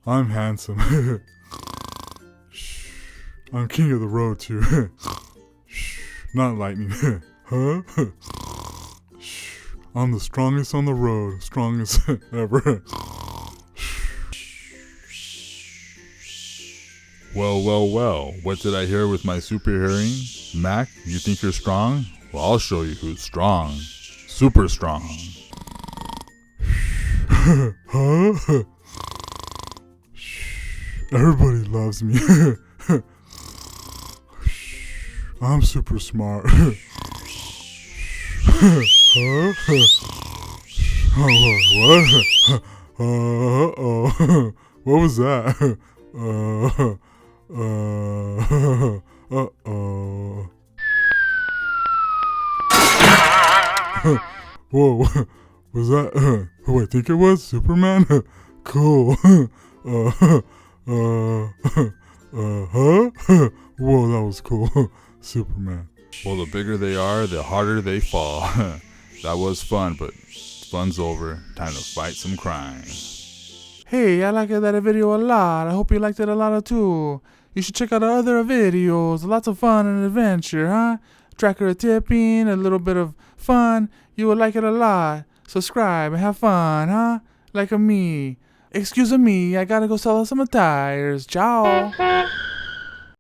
I'm handsome. Shh. I'm king of the road too. Shh. Not lightning. Huh? Shh. I'm the strongest on the road. Strongest ever. Well. What did I hear with my super hearing? Mac, you think you're strong? Well, I'll show you who's strong. Super strong. Huh? Everybody loves me. I'm super smart. Huh? What? Uh-oh. What was that? Uh-oh. Whoa, was that who I think it was? Superman? Cool. Huh? Whoa, that was cool. Superman. Well, the bigger they are, the harder they fall. That was fun, but fun's over. Time to fight some crime. Hey, I liked that video a lot. I hope you liked it a lot too. You should check out our other videos. Lots of fun and adventure, huh? Tracker of tipping, a little bit of fun. You will like it a lot. Subscribe and have fun, huh? Like me. Excuse me, I gotta go sell some tires. Ciao.